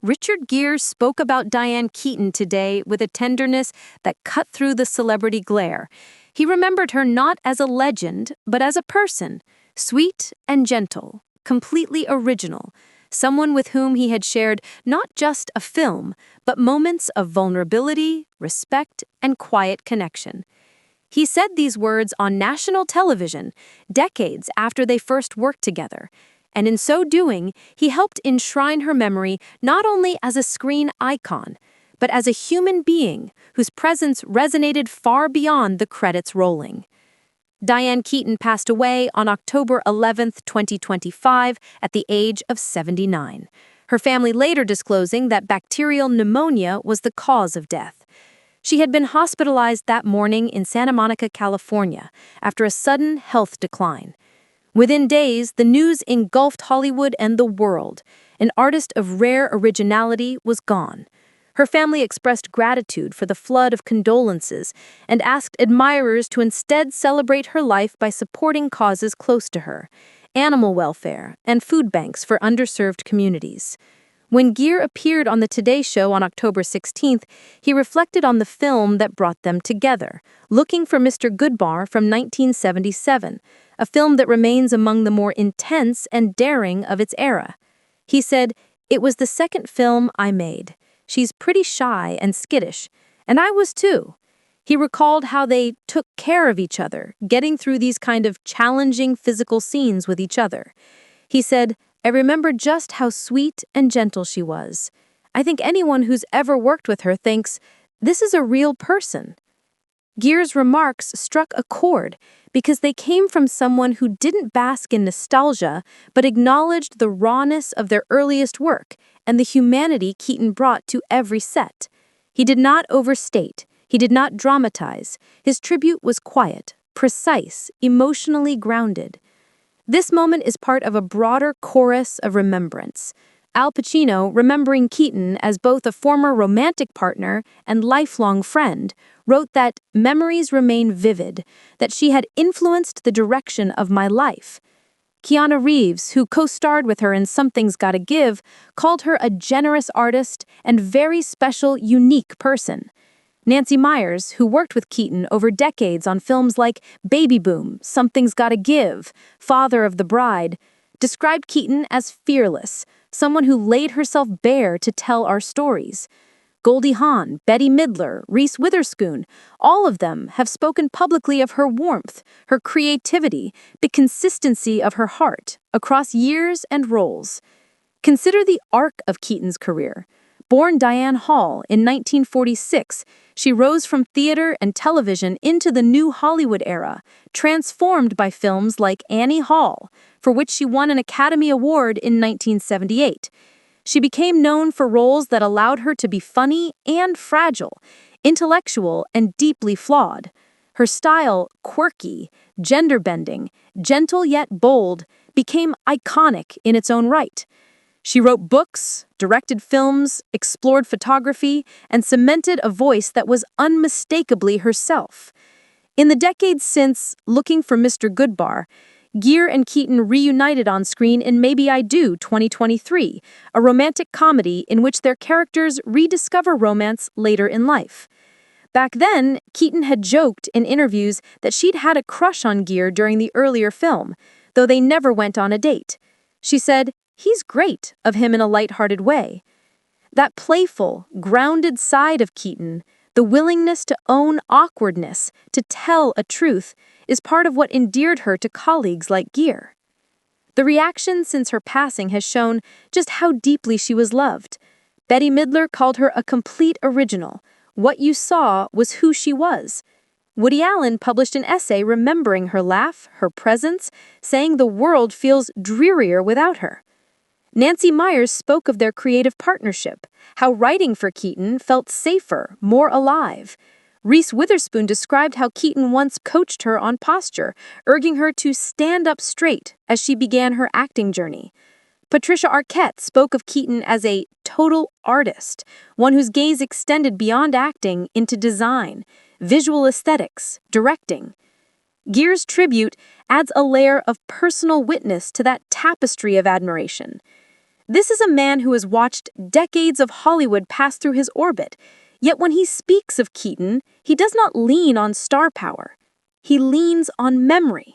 Richard Gere spoke about Diane Keaton today with a tenderness that cut through the celebrity glare. He remembered her not as a legend, but as a person, sweet and gentle, completely original, someone with whom he had shared not just a film, but moments of vulnerability, respect, and quiet connection. He said these words on national television, decades after they first worked together. And in so doing, he helped enshrine her memory not only as a screen icon, but as a human being whose presence resonated far beyond the credits rolling. Diane Keaton passed away on October 11th, 2025, at the age of 79. Her family later disclosing that bacterial pneumonia was the cause of death. She had been hospitalized that morning in Santa Monica, California, after a sudden health decline. Within days, the news engulfed Hollywood and the world. An artist of rare originality was gone. Her family expressed gratitude for the flood of condolences and asked admirers to instead celebrate her life by supporting causes close to her, animal welfare, and food banks for underserved communities. When Gere appeared on the Today Show on October 16th, he reflected on the film that brought them together, Looking for Mr. Goodbar from 1977, a film that remains among the more intense and daring of its era. He said, "It was the second film I made. She's pretty shy and skittish, and I was too." He recalled how they took care of each other, getting through these kind of challenging physical scenes with each other. He said, "I remember just how sweet and gentle she was. I think anyone who's ever worked with her thinks, this is a real person." Gere's remarks struck a chord because they came from someone who didn't bask in nostalgia but acknowledged the rawness of their earliest work and the humanity Keaton brought to every set. He did not overstate. He did not dramatize. His tribute was quiet, precise, emotionally grounded. This moment is part of a broader chorus of remembrance. Al Pacino, remembering Keaton as both a former romantic partner and lifelong friend, wrote that memories remain vivid, that she had influenced the direction of my life. Keanu Reeves, who co-starred with her in Something's Gotta Give, called her a generous artist and very special, unique person. Nancy Meyers, who worked with Keaton over decades on films like Baby Boom, Something's Gotta Give, Father of the Bride, described Keaton as fearless, someone who laid herself bare to tell our stories. Goldie Hawn, Bette Midler, Reese Witherspoon, all of them have spoken publicly of her warmth, her creativity, the consistency of her heart across years and roles. Consider the arc of Keaton's career. Born Diane Hall in 1946, she rose from theater and television into the new Hollywood era, transformed by films like Annie Hall, for which she won an Academy Award in 1978. She became known for roles that allowed her to be funny and fragile, intellectual and deeply flawed. Her style, quirky, gender-bending, gentle yet bold, became iconic in its own right. She wrote books, directed films, explored photography, and cemented a voice that was unmistakably herself. In the decades since Looking for Mr. Goodbar, Gere and Keaton reunited on screen in Maybe I Do 2023, a romantic comedy in which their characters rediscover romance later in life. Back then, Keaton had joked in interviews that she'd had a crush on Gere during the earlier film, though they never went on a date. She said, "He's great," of him in a lighthearted way. That playful, grounded side of Keaton, the willingness to own awkwardness, to tell a truth, is part of what endeared her to colleagues like Gere. The reaction since her passing has shown just how deeply she was loved. Bette Midler called her a complete original. What you saw was who she was. Woody Allen published an essay remembering her laugh, her presence, saying the world feels drearier without her. Nancy Meyers spoke of their creative partnership, how writing for Keaton felt safer, more alive. Reese Witherspoon described how Keaton once coached her on posture, urging her to stand up straight as she began her acting journey. Patricia Arquette spoke of Keaton as a total artist, one whose gaze extended beyond acting into design, visual aesthetics, directing. Gere's tribute adds a layer of personal witness to that tapestry of admiration. This is a man who has watched decades of Hollywood pass through his orbit, yet when he speaks of Keaton, he does not lean on star power. He leans on memory.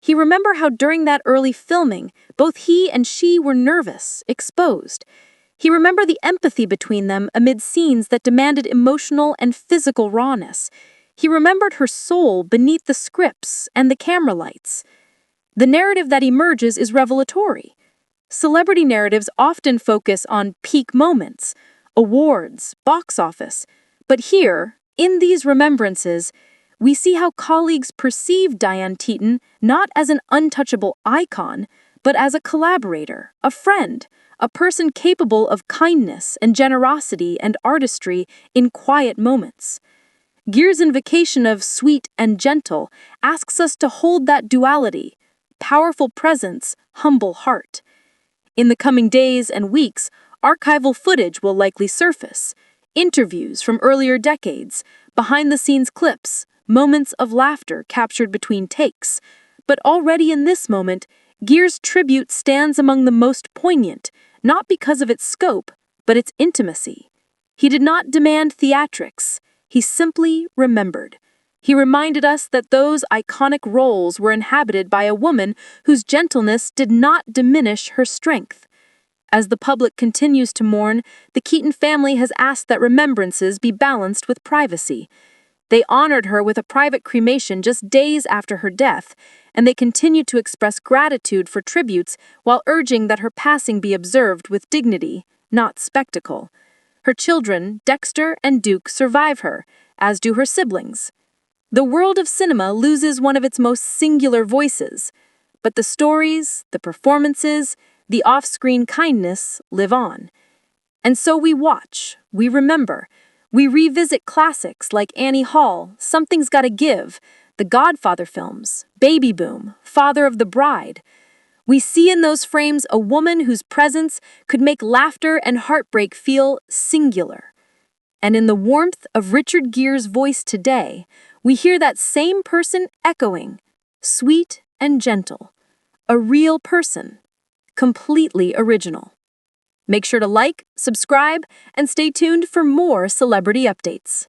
He remembered how during that early filming, both he and she were nervous, exposed. He remembered the empathy between them amid scenes that demanded emotional and physical rawness. He remembered her soul beneath the scripts and the camera lights. The narrative that emerges is revelatory. Celebrity narratives often focus on peak moments, awards, box office. But here, in these remembrances, we see how colleagues perceived Diane Keaton not as an untouchable icon, but as a collaborator, a friend, a person capable of kindness and generosity and artistry in quiet moments. Gere's invocation of sweet and gentle asks us to hold that duality, powerful presence, humble heart. In the coming days and weeks, archival footage will likely surface. Interviews from earlier decades, behind-the-scenes clips, moments of laughter captured between takes. But already in this moment, Gere's tribute stands among the most poignant, not because of its scope, but its intimacy. He did not demand theatrics. He simply remembered. He reminded us that those iconic roles were inhabited by a woman whose gentleness did not diminish her strength. As the public continues to mourn, the Keaton family has asked that remembrances be balanced with privacy. They honored her with a private cremation just days after her death, and they continue to express gratitude for tributes while urging that her passing be observed with dignity, not spectacle. Her children, Dexter and Duke, survive her, as do her siblings. The world of cinema loses one of its most singular voices, but the stories, the performances, the off-screen kindness live on. And so we watch, we remember, we revisit classics like Annie Hall, Something's Gotta Give, the Godfather films, Baby Boom, Father of the Bride. We see in those frames a woman whose presence could make laughter and heartbreak feel singular. And in the warmth of Richard Gere's voice today, we hear that same person echoing, sweet and gentle, a real person, completely original. Make sure to like, subscribe, and stay tuned for more celebrity updates.